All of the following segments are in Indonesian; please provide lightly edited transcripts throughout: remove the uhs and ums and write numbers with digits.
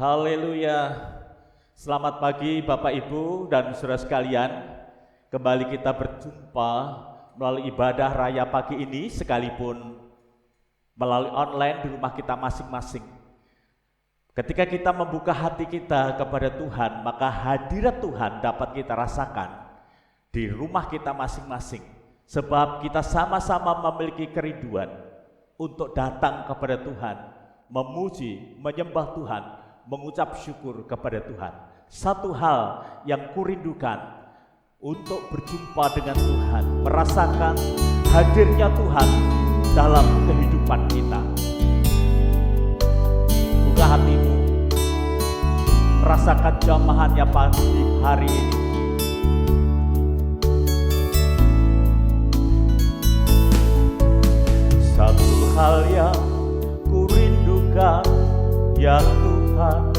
Haleluya. Selamat pagi Bapak Ibu dan saudara sekalian. Kembali kita berjumpa melalui ibadah raya pagi ini, sekalipun melalui online di rumah kita masing-masing. Ketika kita membuka hati kita kepada Tuhan, maka hadirat Tuhan dapat kita rasakan di rumah kita masing-masing. Sebab kita sama-sama memiliki kerinduan untuk datang kepada Tuhan, memuji, menyembah Tuhan, mengucap syukur kepada Tuhan. Satu hal yang kurindukan untuk berjumpa dengan Tuhan, merasakan hadirnya Tuhan dalam kehidupan kita. Buka hatimu, merasakan jamahannya pagi hari ini. Satu hal yang kurindukan, ya Tuhan,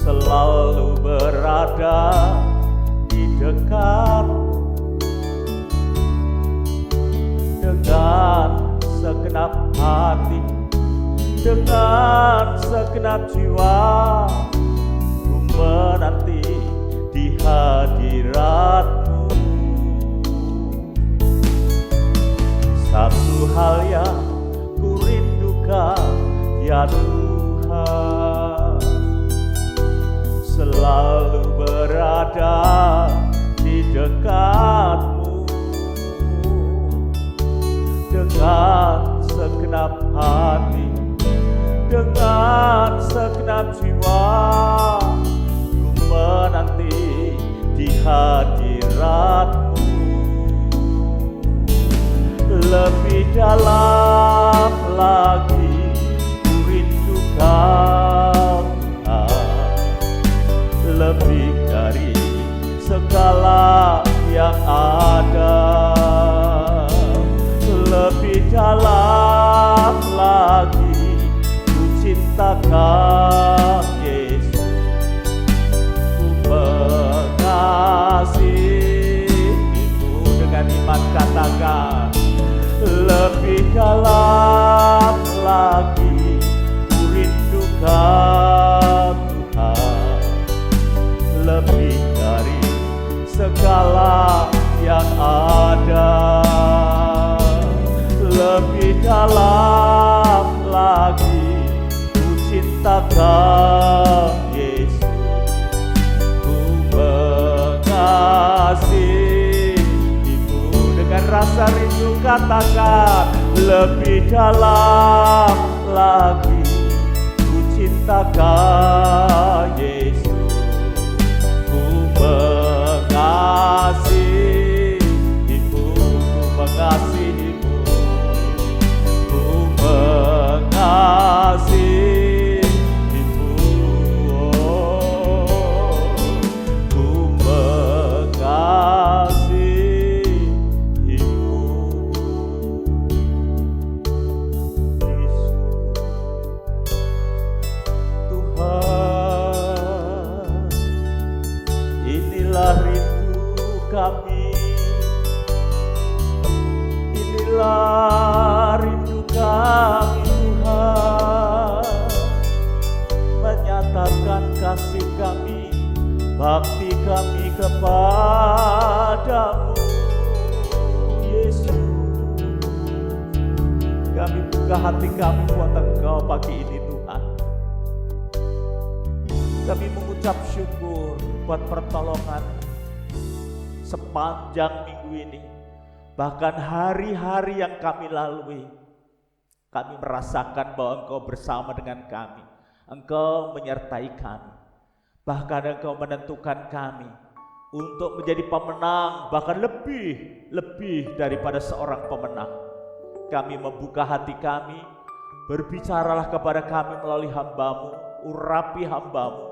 selalu berada di dekat-Mu dengan segenap hati, dengan segenap jiwa, ku menanti di hadirat-Mu. Satu hal yang kurindukan, ya Tuhan, selalu berada di dekat-Mu dengan segenap hati, dengan segenap jiwa, ku menanti di hadirat-Mu. Lebih dalam lagi kurindukan Tuhan, lebih dari segala yang ada. Lebih dalam lagi ku cintakan Yesus, ku mengasihi-Mu. Dengan iman katakan, lebih dalam lagi ku rindukan Tuhan, lebih dari segala yang ada. Lebih dalam lagi ku cintakan Yesus, ku mengasihi-Mu. Dengan rasa rindu katakan, lebih dalam lagi ku cintakan Yesus, ku mengasihi-Mu, ku mengasihi-Mu, ku mengasihi-Mu, ku mengasihi-Mu. Tuhan, inilah rindu kami, inilah rindu kami Tuhan, menyatakan kasih kami, bakti kami kepadamu Yesus. Kami buka hati kami buat Engkau pagi ini Tuhan. Kami mengucap syukur buat pertolongan sepanjang minggu ini. Bahkan hari-hari yang kami lalui, kami merasakan bahwa Engkau bersama dengan kami. Engkau menyertai kami. Bahkan Engkau menentukan kami untuk menjadi pemenang, bahkan lebih daripada seorang pemenang. Kami membuka hati kami, berbicaralah kepada kami melalui hamba-Mu, urapi hamba-Mu,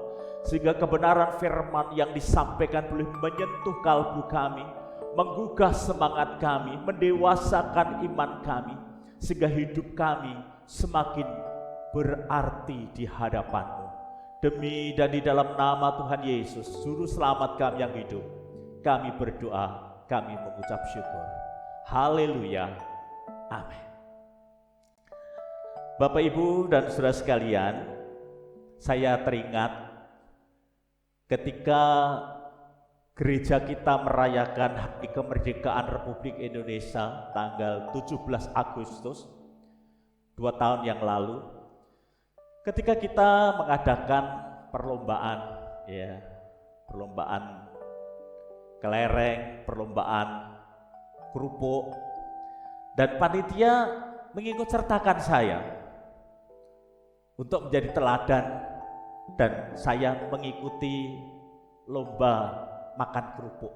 sehingga kebenaran firman yang disampaikan boleh menyentuh kalbu kami, menggugah semangat kami, mendewasakan iman kami, sehingga hidup kami semakin berarti di hadapan-Mu. Demi dan di dalam nama Tuhan Yesus, Juru Selamat kami yang hidup, kami berdoa, kami mengucap syukur. Haleluya. Amin. Bapak Ibu dan saudara sekalian, saya teringat ketika gereja kita merayakan hari kemerdekaan Republik Indonesia tanggal 17 Agustus 2 tahun yang lalu, ketika kita mengadakan perlombaan kelereng, perlombaan kerupuk, dan panitia mengikut sertakan saya untuk menjadi teladan, dan saya mengikuti lomba makan kerupuk.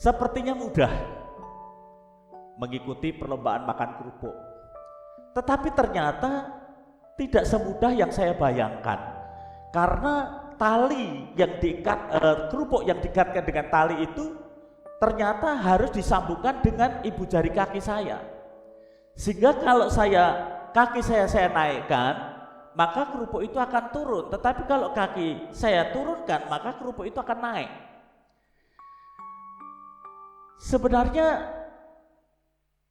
Sepertinya mudah mengikuti perlombaan makan kerupuk, tetapi ternyata tidak semudah yang saya bayangkan, karena tali yang kerupuk yang diikatkan dengan tali itu ternyata harus disambungkan dengan ibu jari kaki saya, sehingga kalau kaki saya naikkan, maka kerupuk itu akan turun. Tetapi kalau kaki saya turunkan, maka kerupuk itu akan naik. Sebenarnya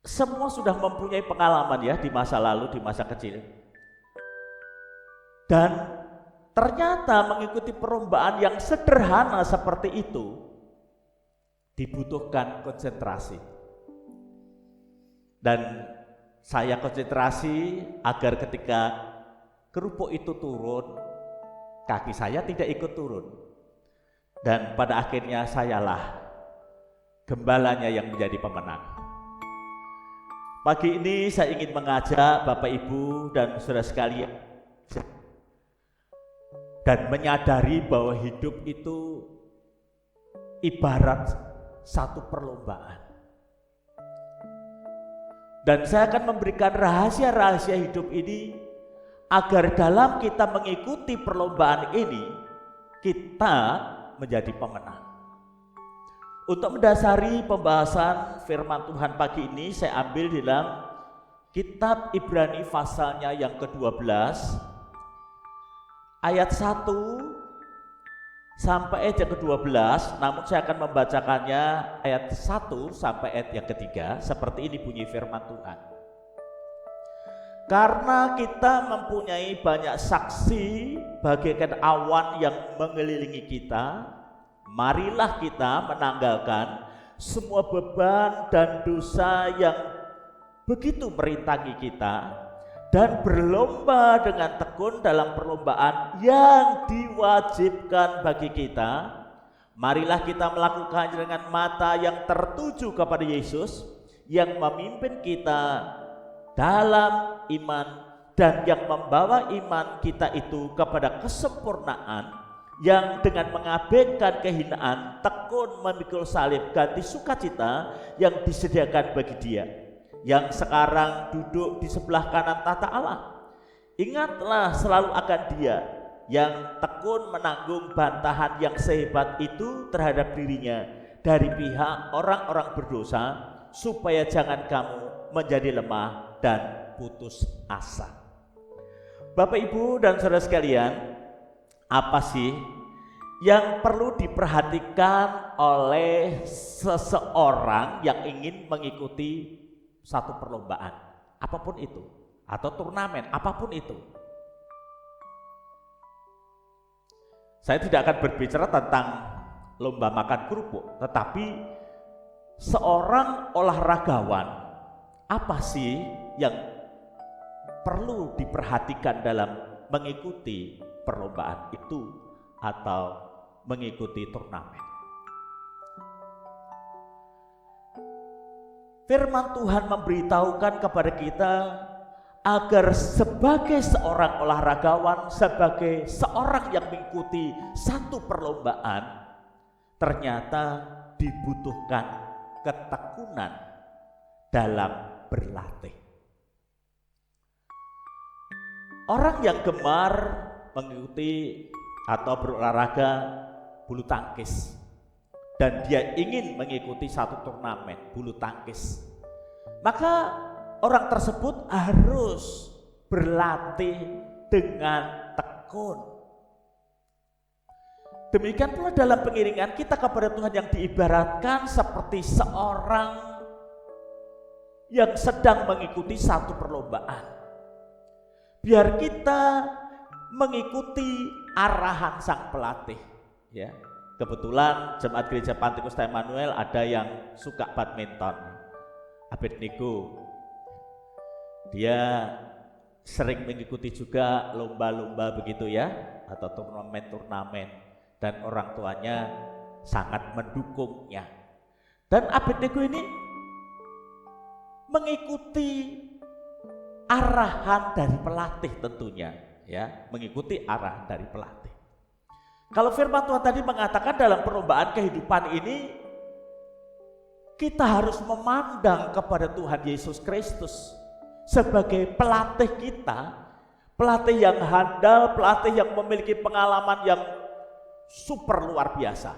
semua sudah mempunyai pengalaman ya di masa lalu, di masa kecil. Dan ternyata mengikuti perlombaan yang sederhana seperti itu dibutuhkan konsentrasi. Dan saya konsentrasi agar ketika kerupuk itu turun, kaki saya tidak ikut turun. Dan pada akhirnya sayalah gembalanya yang menjadi pemenang. Pagi ini saya ingin mengajak Bapak Ibu dan saudara sekalian dan menyadari bahwa hidup itu ibarat satu perlombaan. Dan saya akan memberikan rahasia-rahasia hidup ini agar dalam kita mengikuti perlombaan ini, kita menjadi pemenang. Untuk mendasari pembahasan firman Tuhan pagi ini, saya ambil dalam kitab Ibrani pasalnya yang ke-12, ayat 1 sampai ayat yang ke-12, namun saya akan membacakannya ayat 1 sampai ayat yang ketiga. Seperti ini bunyi firman Tuhan. Karena kita mempunyai banyak saksi bagaikan awan yang mengelilingi kita, marilah kita menanggalkan semua beban dan dosa yang begitu merintangi kita, dan berlomba dengan tekun dalam perlombaan yang diwajibkan bagi kita. Marilah kita melakukannya dengan mata yang tertuju kepada Yesus yang memimpin kita dalam iman dan yang membawa iman kita itu kepada kesempurnaan, yang dengan mengabaikan kehinaan tekun memikul salib ganti sukacita yang disediakan bagi Dia yang sekarang duduk di sebelah kanan tahta Allah. Ingatlah selalu akan Dia yang tekun menanggung bantahan yang sehebat itu terhadap dirinya dari pihak orang-orang berdosa, supaya jangan kamu menjadi lemah dan putus asa. Bapak Ibu dan saudara sekalian, apa sih yang perlu diperhatikan oleh seseorang yang ingin mengikuti satu perlombaan, apapun itu, atau turnamen, apapun itu? Saya tidak akan berbicara tentang lomba makan kerupuk, tetapi seorang olahragawan, apa sih yang perlu diperhatikan dalam mengikuti perlombaan itu atau mengikuti turnamen? Firman Tuhan memberitahukan kepada kita agar sebagai seorang olahragawan, sebagai seorang yang mengikuti satu perlombaan, ternyata dibutuhkan ketekunan dalam berlatih. Orang yang gemar mengikuti atau berolahraga bulu tangkis dan dia ingin mengikuti satu turnamen bulu tangkis, maka orang tersebut harus berlatih dengan tekun. Demikian pula dalam pengiringan kita kepada Tuhan yang diibaratkan seperti seorang yang sedang mengikuti satu perlombaan. biar kita mengikuti arahan sang pelatih. Ya, kebetulan jemaat gereja Pantekosta Immanuel ada yang suka badminton. Abednego, dia sering mengikuti juga lomba-lomba begitu ya, atau turnamen-turnamen, dan orang tuanya sangat mendukungnya. Dan Abednego ini mengikuti arahan dari pelatih tentunya, ya, mengikuti arahan dari pelatih. Kalau firman Tuhan tadi mengatakan dalam perlombaan kehidupan ini kita harus memandang kepada Tuhan Yesus Kristus sebagai pelatih kita, pelatih yang handal, pelatih yang memiliki pengalaman yang super luar biasa.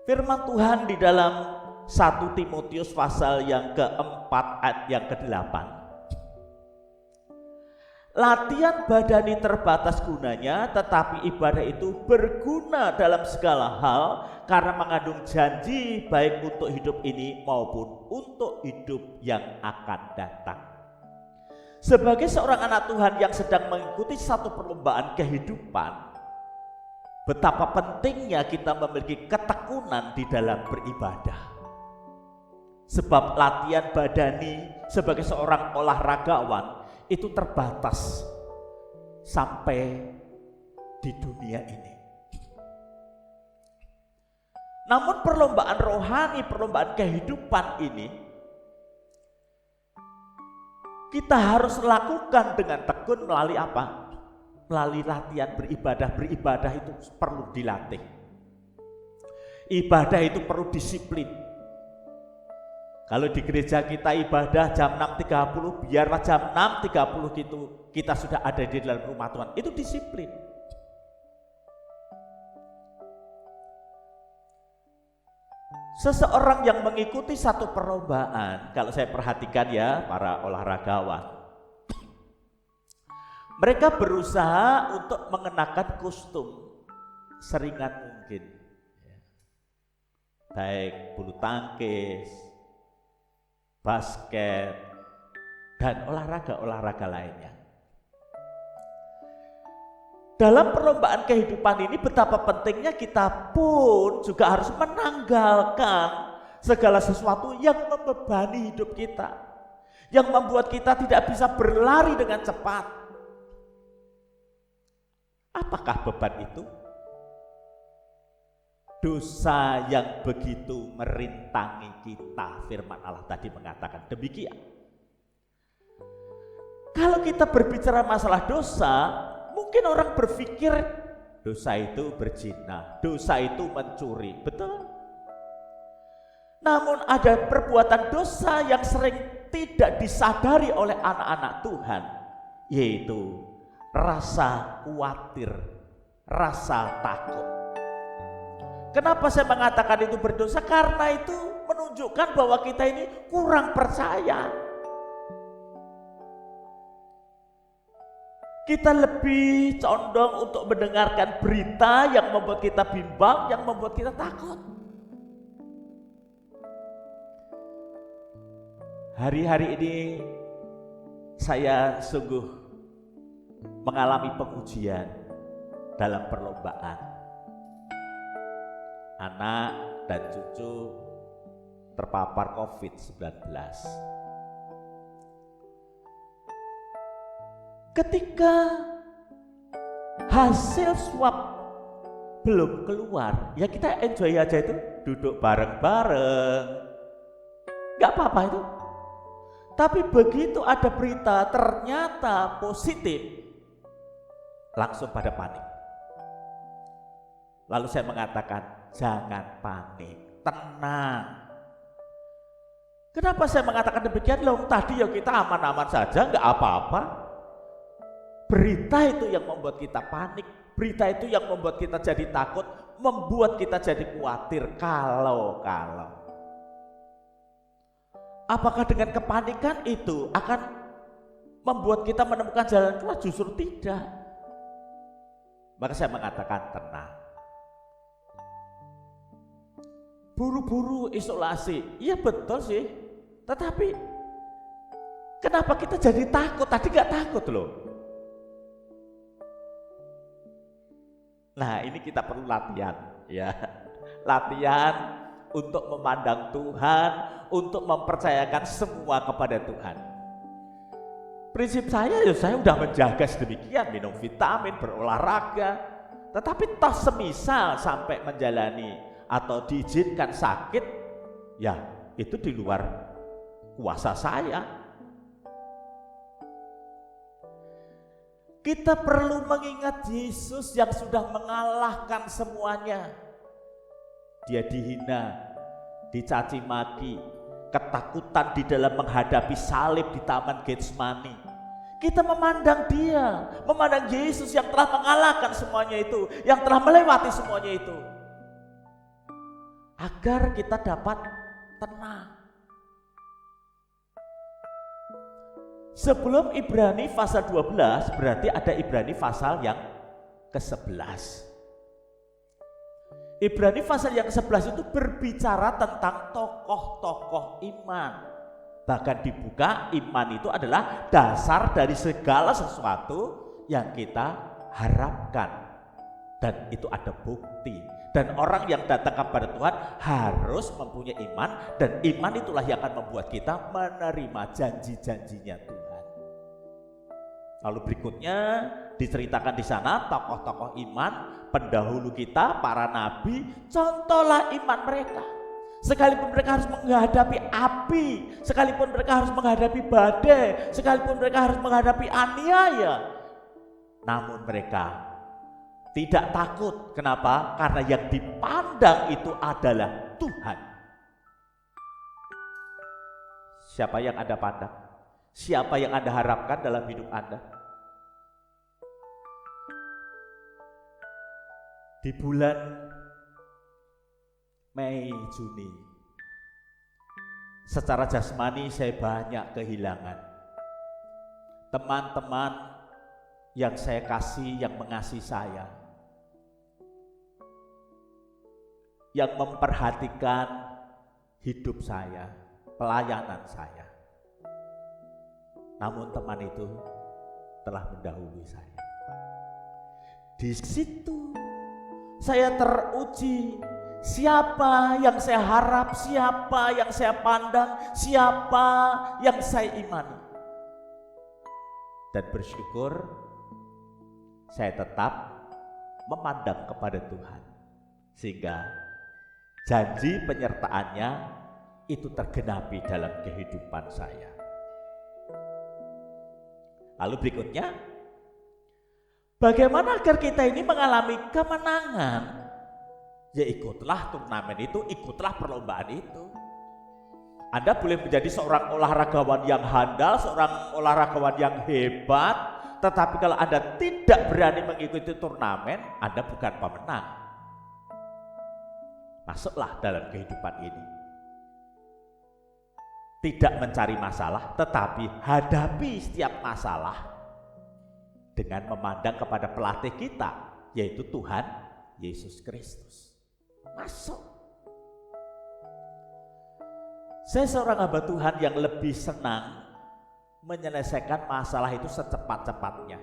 Firman Tuhan di dalam 1 Timotius pasal yang keempat ayat yang ke-8. Latihan badani terbatas gunanya, tetapi ibadah itu berguna dalam segala hal karena mengandung janji baik untuk hidup ini maupun untuk hidup yang akan datang. Sebagai seorang anak Tuhan yang sedang mengikuti satu perlombaan kehidupan, betapa pentingnya kita memiliki ketekunan di dalam beribadah. Sebab latihan badani sebagai seorang olahragawan itu terbatas sampai di dunia ini. Namun perlombaan rohani, perlombaan kehidupan ini kita harus lakukan dengan tekun melalui apa? Melalui latihan beribadah. Beribadah itu perlu dilatih. Ibadah itu perlu disiplin. Kalau di gereja kita ibadah jam 6.30, biarlah jam 6.30 gitu kita sudah ada di dalam rumah Tuhan. Itu disiplin. Seseorang yang mengikuti satu perlombaan, kalau saya perhatikan ya para olahragawan, mereka berusaha untuk mengenakan kostum seringan mungkin, baik bulu tangkis, basket, dan olahraga-olahraga lainnya. Dalam perlombaan kehidupan ini betapa pentingnya kita pun juga harus menanggalkan segala sesuatu yang membebani hidup kita, yang membuat kita tidak bisa berlari dengan cepat. Apakah beban itu? Dosa yang begitu merintangi kita. Firman Allah tadi mengatakan demikian. Kalau kita berbicara masalah dosa, mungkin orang berpikir dosa itu berzina, dosa itu mencuri, betul? Namun ada perbuatan dosa yang sering tidak disadari oleh anak-anak Tuhan, yaitu rasa khawatir, rasa takut. Kenapa saya mengatakan itu berdosa? Karena itu menunjukkan bahwa kita ini kurang percaya. Kita lebih condong untuk mendengarkan berita yang membuat kita bimbang, yang membuat kita takut. Hari-hari ini saya sungguh mengalami pengujian dalam perlombaan. Anak dan cucu terpapar COVID-19. Ketika hasil swab belum keluar, ya kita enjoy aja itu, duduk bareng-bareng, gak apa-apa itu. Tapi begitu ada berita ternyata positif, langsung pada panik. Lalu saya mengatakan, jangan panik, tenang. Kenapa saya mengatakan demikian? Loh, tadi ya kita aman-aman saja, nggak apa-apa. Berita itu yang membuat kita panik, berita itu yang membuat kita jadi takut, membuat kita jadi khawatir. Kalau apakah dengan kepanikan itu akan membuat kita menemukan jalan keluar? Justru tidak. Maka saya mengatakan tenang. Buru-buru isolasi, iya betul sih. Tetapi Kenapa kita jadi takut? Tadi gak takut loh. Nah, ini kita perlu latihan, ya. Latihan untuk memandang Tuhan, untuk mempercayakan semua kepada Tuhan. Prinsip saya udah menjaga sedemikian, minum vitamin, berolahraga. Tetapi toh semisal sampai menjalani atau diizinkan sakit, ya itu di luar kuasa saya. Kita perlu mengingat Yesus yang sudah mengalahkan semuanya. Dia dihina, dicaci maki, ketakutan di dalam menghadapi salib di Taman Getsemani. Kita memandang dia, memandang Yesus yang telah mengalahkan semuanya itu, yang telah melewati semuanya itu. Agar kita dapat tenang. Sebelum Ibrani pasal 12, berarti ada Ibrani pasal yang ke-11. Ibrani pasal yang ke-11 itu berbicara tentang tokoh-tokoh iman. Bahkan dibuka, iman itu adalah dasar dari segala sesuatu yang kita harapkan. Dan itu ada bukti. Dan orang yang datang kepada Tuhan harus mempunyai iman. Dan iman itulah yang akan membuat kita menerima janji-janjinya Tuhan. Lalu berikutnya diceritakan di sana tokoh-tokoh iman, pendahulu kita, para nabi, contohlah iman mereka. Sekalipun mereka harus menghadapi api, sekalipun mereka harus menghadapi badai, sekalipun mereka harus menghadapi aniaya, namun mereka tidak takut. Kenapa? Karena yang dipandang itu adalah Tuhan. Siapa yang Anda pandang? Siapa yang Anda harapkan dalam hidup Anda? Di bulan Mei, Juni, secara jasmani saya banyak kehilangan. Teman-teman yang saya kasih, yang mengasihi saya, yang memperhatikan hidup saya, pelayanan saya. Namun teman itu telah mendahului saya. Di situ saya teruji, siapa yang saya harap, siapa yang saya pandang, siapa yang saya imani. Dan bersyukur saya tetap memandang kepada Tuhan, sehingga janji penyertaannya itu tergenapi dalam kehidupan saya. Lalu berikutnya, bagaimana agar kita ini mengalami kemenangan? Ya ikutlah turnamen itu, ikutlah perlombaan itu. Anda boleh menjadi seorang olahragawan yang handal, seorang olahragawan yang hebat, tetapi kalau Anda tidak berani mengikuti turnamen, Anda bukan pemenang. Masuklah dalam kehidupan ini. Tidak mencari masalah, tetapi hadapi setiap masalah dengan memandang kepada pelatih kita, yaitu Tuhan Yesus Kristus. Masuk. Saya seorang hamba Tuhan yang lebih senang menyelesaikan masalah itu secepat-cepatnya.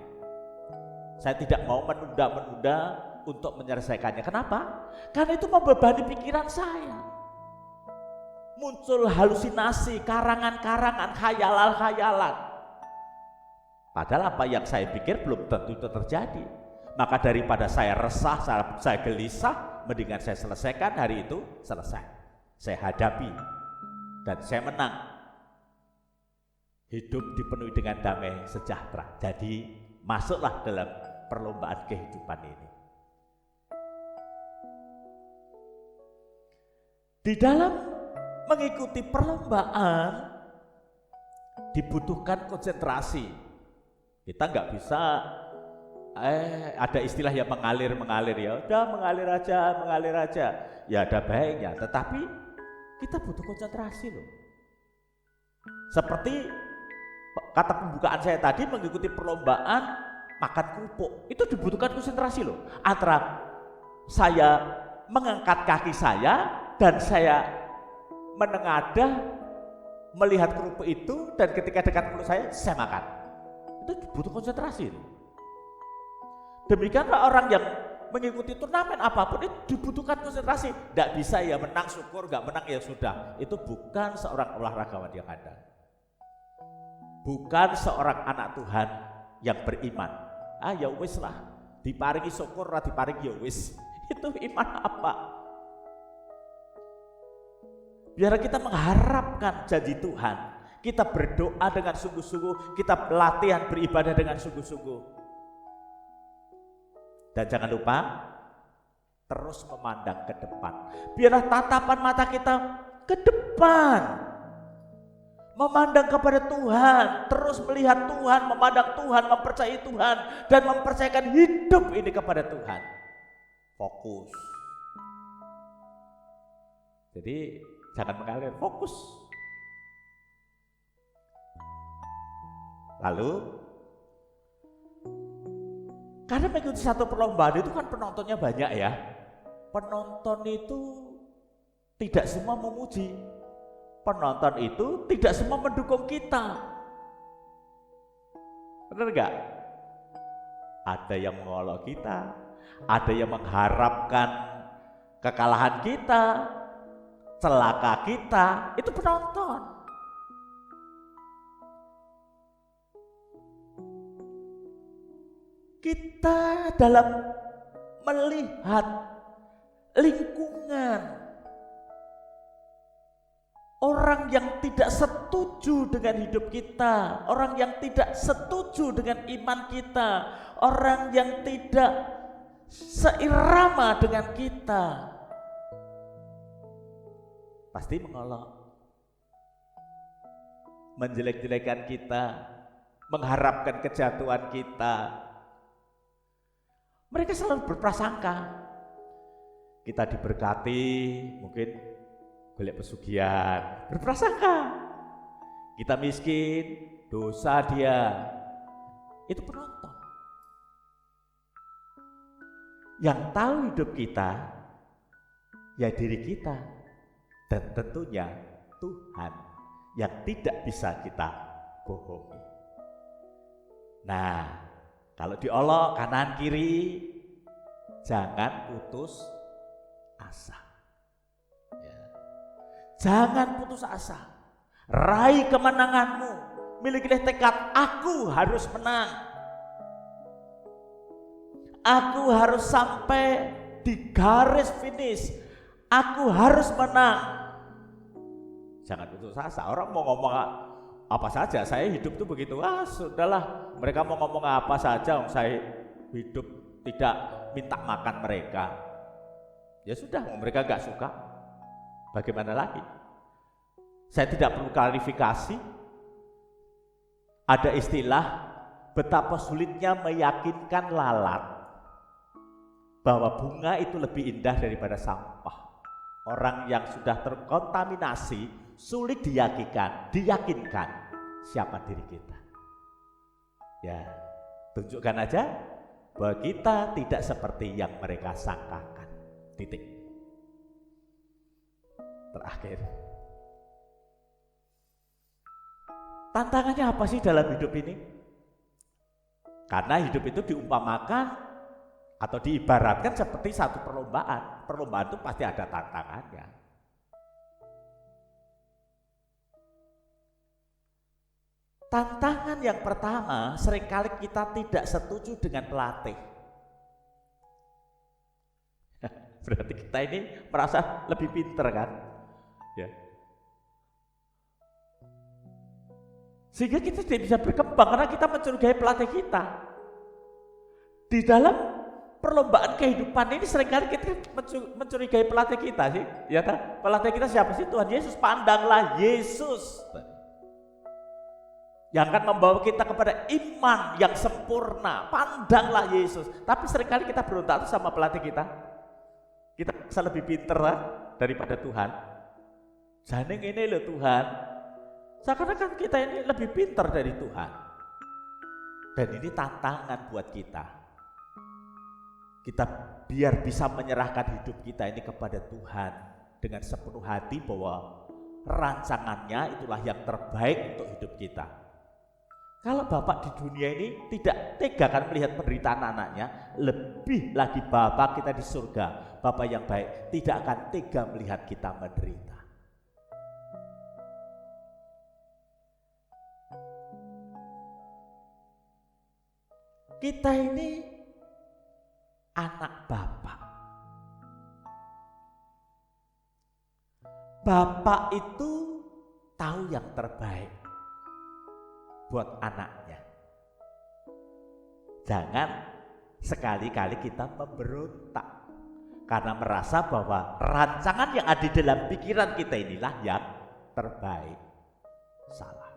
Saya tidak mau menunda-menunda untuk menyelesaikannya. Kenapa? Karena itu membebani pikiran saya. Muncul halusinasi, karangan-karangan, khayalan-khayalan. Padahal apa yang saya pikir belum tentu itu terjadi. Maka daripada saya resah, saya gelisah, mendingan saya selesaikan hari itu, selesai. Saya hadapi dan saya menang. Hidup dipenuhi dengan damai sejahtera. Jadi masuklah dalam perlombaan kehidupan ini. Di dalam mengikuti perlombaan dibutuhkan konsentrasi. Kita nggak bisa ada istilah yang mengalir ya. Udah mengalir aja. Ya ada baiknya, tetapi kita butuh konsentrasi loh. Seperti kata pembukaan saya tadi, mengikuti perlombaan makan kerupuk. Itu dibutuhkan konsentrasi loh. Antara saya mengangkat kaki saya dan saya menengadah melihat kerupuk itu dan ketika dekat mulut saya makan. Itu butuh konsentrasi. Demikianlah orang yang mengikuti turnamen apapun itu dibutuhkan konsentrasi. Tidak bisa ya menang syukur, nggak menang ya sudah. Itu bukan seorang olahragawan yang ada. Bukan seorang anak Tuhan yang beriman. Ya wis lah, diparingi syukur, diparingi ya wis. Itu iman apa? Biar kita mengharapkan janji Tuhan, kita berdoa dengan sungguh-sungguh, kita latihan beribadah dengan sungguh-sungguh. Dan jangan lupa terus memandang ke depan. Biarlah tatapan mata kita ke depan. Memandang kepada Tuhan, terus melihat Tuhan, memandang Tuhan, mempercayai Tuhan, dan mempercayakan hidup ini kepada Tuhan. Fokus. Jadi jangan mengalir, fokus. Lalu, karena mengikuti satu perlombaan itu kan penontonnya banyak ya. Penonton itu tidak semua memuji. Penonton itu tidak semua mendukung kita. Benar enggak? Ada yang mengolok kita, ada yang mengharapkan kekalahan kita, celaka kita, itu penonton. Kita dalam melihat lingkungan, orang yang tidak setuju dengan hidup kita, orang yang tidak setuju dengan iman kita, orang yang tidak seirama dengan kita, pasti mengolok, menjelek-jelekan kita, mengharapkan kejatuhan kita. Mereka selalu berprasangka kita diberkati, mungkin golek pesugihan, berprasangka kita miskin, dosa dia. Itu penonton. Yang tahu hidup kita ya diri kita, dan tentunya Tuhan yang tidak bisa kita bohongi. Nah, kalau diolok kanan kiri, jangan putus asa. Ya. Jangan putus asa. Raih kemenanganmu. Milikilah tekad, aku harus menang. Aku harus sampai di garis finish. Aku harus menang. Jangan putus asa. Orang mau ngomong apa saja, saya hidup tuh begitu. Sudahlah. Mereka mau ngomong apa saja, saya hidup tidak minta makan mereka. Ya sudah, mereka gak suka. Bagaimana lagi? Saya tidak perlu klarifikasi. Ada istilah betapa sulitnya meyakinkan lalat bahwa bunga itu lebih indah daripada sampah. Orang yang sudah terkontaminasi sulit diyakinkan siapa diri kita. Ya, tunjukkan aja bahwa kita tidak seperti yang mereka sangkakan. Titik. Terakhir, tantangannya apa sih dalam hidup ini? Karena hidup itu diumpamakan atau diibaratkan seperti satu perlombaan. Perlombaan itu pasti ada tantangannya. Tantangan yang pertama, seringkali kita tidak setuju dengan pelatih. Berarti kita ini merasa lebih pinter kan? Ya. Sehingga kita tidak bisa berkembang karena kita mencurigai pelatih kita. Di dalam perlombaan kehidupan ini seringkali kita mencurigai pelatih kita sih. Ya kan? Pelatih kita siapa sih? Tuhan Yesus. Pandanglah Yesus yang akan membawa kita kepada iman yang sempurna. Pandanglah Yesus. Tapi seringkali kita berontak sama pelatih kita. Kita bisa lebih pinter daripada Tuhan. Jangan ini loh Tuhan. Seakan-akan kita ini lebih pinter dari Tuhan. Dan ini tantangan buat kita. Kita biar bisa menyerahkan hidup kita ini kepada Tuhan dengan sepenuh hati bahwa rancangannya itulah yang terbaik untuk hidup kita. Kalau Bapak di dunia ini tidak tega kan melihat penderitaan anaknya, lebih lagi Bapak kita di surga, Bapak yang baik, tidak akan tega melihat kita menderita. Kita ini anak Bapak. Bapak itu tahu yang terbaik buat anaknya. Jangan sekali-kali kita memberontak karena merasa bahwa rancangan yang ada dalam pikiran kita inilah yang terbaik. Salah.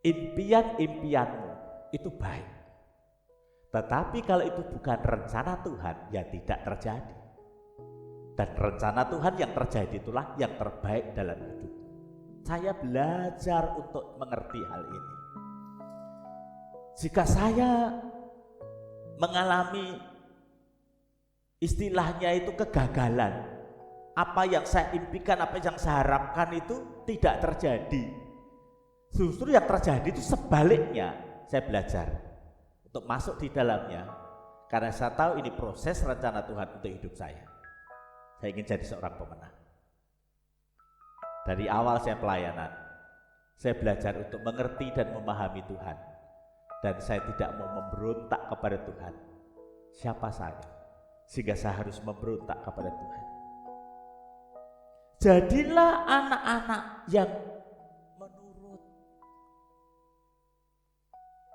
Impian-impianmu itu baik, tetapi kalau itu bukan rencana Tuhan, ya tidak terjadi. Dan rencana Tuhan yang terjadi itulah yang terbaik dalam hidup. Saya belajar untuk mengerti hal ini. Jika saya mengalami istilahnya itu kegagalan, apa yang saya impikan, apa yang saya harapkan itu tidak terjadi. Justru yang terjadi itu sebaliknya. Saya belajar untuk masuk di dalamnya karena saya tahu ini proses rencana Tuhan untuk hidup saya. Saya ingin jadi seorang pemenang. Dari awal saya pelayanan, saya belajar untuk mengerti dan memahami Tuhan. Dan saya tidak mau memberontak kepada Tuhan. Siapa saya? Sehingga saya harus memberontak kepada Tuhan. Jadilah anak-anak yang menurut.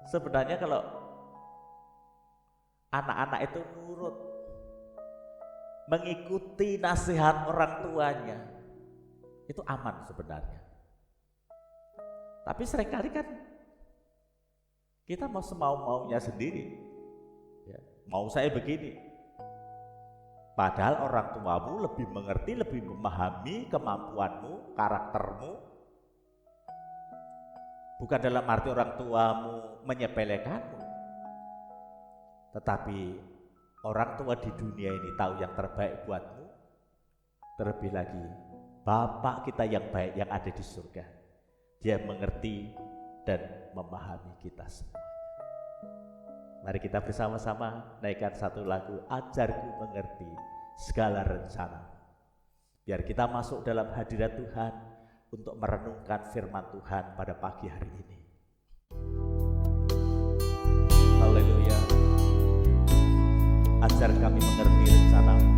Sebenarnya kalau anak-anak itu nurut, mengikuti nasihat orang tuanya, itu aman sebenarnya. Tapi seringkali kan kita mau semau-maunya sendiri, ya, mau saya begini. Padahal orang tuamu lebih mengerti, lebih memahami kemampuanmu, karaktermu. Bukan dalam arti orang tuamu menyepelekanmu, tetapi orang tua di dunia ini tahu yang terbaik buatmu. Terlebih lagi Bapak kita yang baik yang ada di surga, Dia mengerti dan memahami kita semuanya. Mari kita bersama-sama naikkan satu lagu, Ajarku Mengerti Segala Rencana. Biar kita masuk dalam hadirat Tuhan untuk merenungkan firman Tuhan pada pagi hari ini. Haleluya. Ajar kami mengerti rencana-Mu.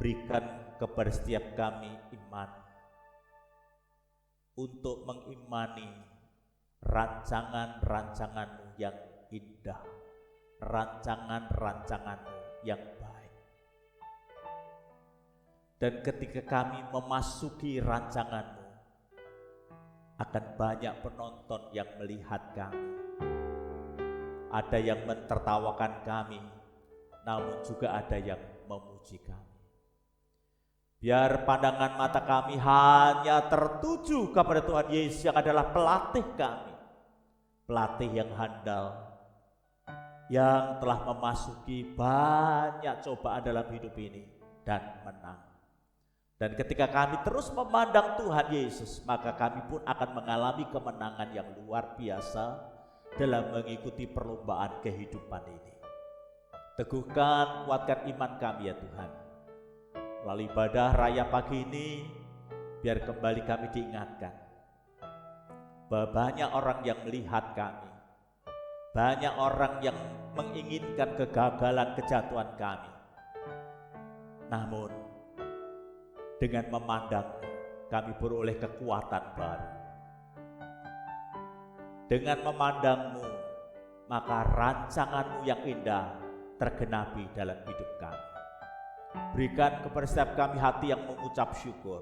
berikan kepada setiap kami iman untuk mengimani rancangan-rancangan-Mu yang indah, rancangan-rancangan-Mu yang baik. Dan ketika kami memasuki rancangan-Mu, akan banyak penonton yang melihat kami. Ada yang mentertawakan kami, namun juga ada yang memuji kami. Biar pandangan mata kami hanya tertuju kepada Tuhan Yesus yang adalah pelatih kami. Pelatih yang handal, yang telah memasuki banyak cobaan dalam hidup ini dan menang. Dan ketika kami terus memandang Tuhan Yesus, maka kami pun akan mengalami kemenangan yang luar biasa dalam mengikuti perlombaan kehidupan ini. Teguhkan, kuatkan iman kami ya Tuhan. Melalui ibadah raya pagi ini, biar kembali kami diingatkan bahwa banyak orang yang melihat kami, banyak orang yang menginginkan kegagalan, kejatuhan kami. Namun dengan memandang, kami beroleh kekuatan baru. Dengan memandang-Mu, maka rancangan-Mu yang indah tergenapi dalam hidup kami. Berikan kepada setiap kami hati yang mengucap syukur,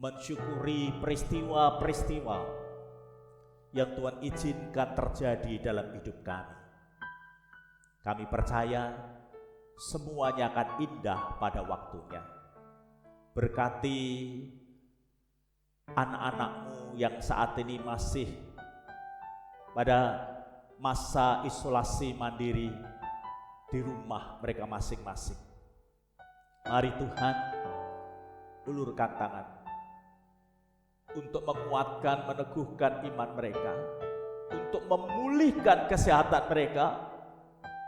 mensyukuri peristiwa-peristiwa yang Tuhan izinkan terjadi dalam hidup kami. Kami percaya semuanya akan indah pada waktunya. Berkati anak-anak-Mu yang saat ini masih pada masa isolasi mandiri di rumah mereka masing-masing. Mari Tuhan, ulurkan tangan untuk menguatkan, meneguhkan iman mereka, untuk memulihkan kesehatan mereka,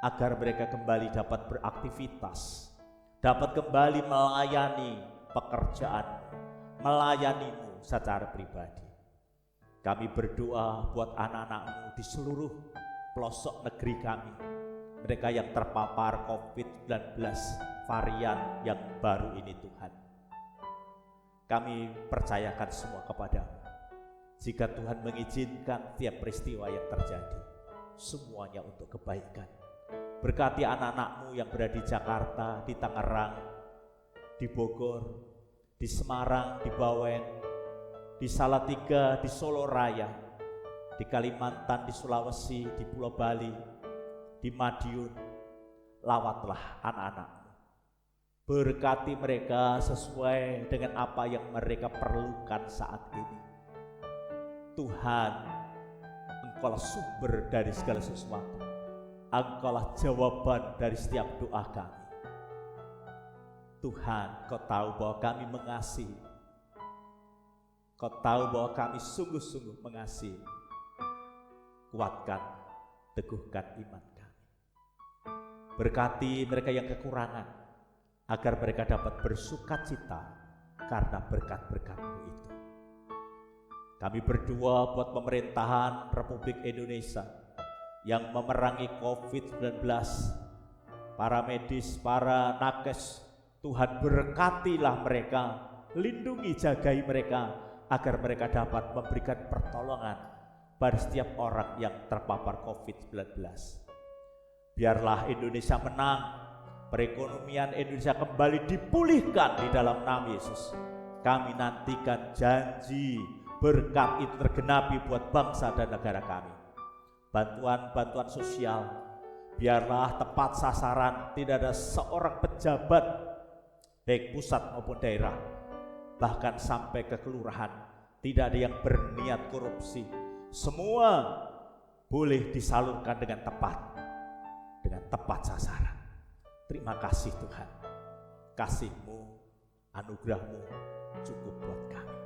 agar mereka kembali dapat beraktivitas, dapat kembali melayani pekerjaan, melayani-Mu secara pribadi. Kami berdoa buat anak-anak-Mu di seluruh pelosok negeri kami, mereka yang terpapar COVID-19 varian yang baru ini Tuhan. Kami percayakan semua kepada-Mu. Jika Tuhan mengizinkan tiap peristiwa yang terjadi, semuanya untuk kebaikan. Berkati anak-anak-Mu yang berada di Jakarta, di Tangerang, di Bogor, di Semarang, di Bawen, di Salatiga, di Solo Raya, di Kalimantan, di Sulawesi, di Pulau Bali, di Madiun. Lawatlah anak-anak-Mu. Berkati mereka sesuai dengan apa yang mereka perlukan saat ini. Tuhan, Engkaulah sumber dari segala sesuatu. Engkaulah jawaban dari setiap doa kami. Tuhan, Kau tahu bahwa kami mengasihi. Kau tahu bahwa kami sungguh-sungguh mengasihi. Kuatkan, teguhkan iman kami. Berkati mereka yang kekurangan, agar mereka dapat bersukacita karena berkat-berkat-Mu itu. Kami berdoa buat pemerintahan Republik Indonesia yang memerangi COVID-19, para medis, para nakes. Tuhan berkatilah mereka, lindungi, jagai mereka, agar mereka dapat memberikan pertolongan pada setiap orang yang terpapar COVID-19. Biarlah Indonesia menang, perekonomian Indonesia kembali dipulihkan di dalam nama Yesus. Kami nantikan janji berkat itu tergenapi buat bangsa dan negara kami. Bantuan-bantuan sosial biarlah tepat sasaran, tidak ada seorang pejabat baik pusat maupun daerah, bahkan sampai ke kelurahan, tidak ada yang berniat korupsi. Semua boleh disalurkan dengan tepat sasaran. Terima kasih Tuhan, kasih-Mu, anugerah-Mu cukup buat kami.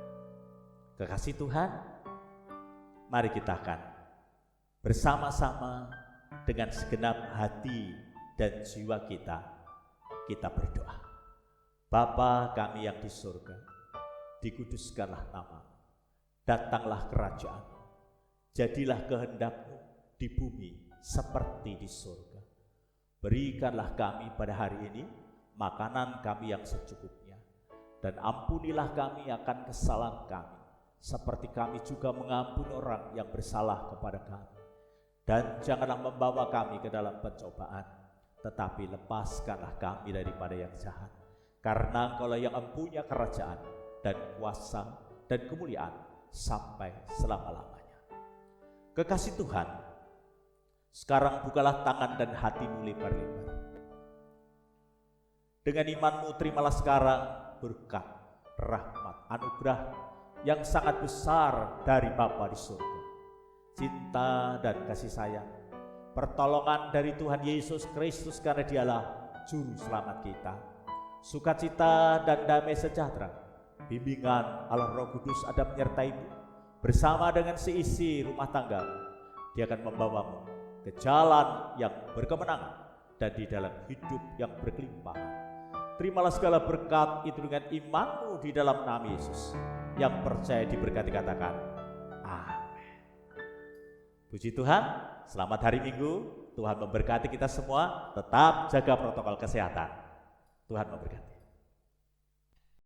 Kekasih Tuhan, mari kita akan bersama-sama dengan segenap hati dan jiwa kita berdoa. Bapa kami yang di surga, dikuduskanlah nama-Mu, datanglah kerajaan-Mu, jadilah kehendak-Mu di bumi seperti di surga. Berikanlah kami pada hari ini makanan kami yang secukupnya. Dan ampunilah kami akan kesalahan kami, seperti kami juga mengampuni orang yang bersalah kepada kami. Dan janganlah membawa kami ke dalam pencobaan, tetapi lepaskanlah kami daripada yang jahat. Karena Engkaulah yang mempunyai kerajaan dan kuasa dan kemuliaan sampai selama-lamanya. Kekasih Tuhan, sekarang bukalah tangan dan hatimu lebar-lebar. Dengan imanmu terimalah sekarang berkat, rahmat, anugerah yang sangat besar dari Bapa di surga. Cinta dan kasih sayang, pertolongan dari Tuhan Yesus Kristus karena Dialah Juru Selamat kita. Sukacita dan damai sejahtera, bimbingan Allah Roh Kudus ada menyertaimu bersama dengan seisi rumah tanggamu. Dia akan membawamu ke jalan yang berkemenangan dan di dalam hidup yang berkelimpahan. Terimalah segala berkat itu dengan imanmu di dalam nama Yesus. Yang percaya diberkati katakan amin. Puji Tuhan, selamat hari Minggu. Tuhan memberkati kita semua. Tetap jaga protokol kesehatan. Tuhan memberkati.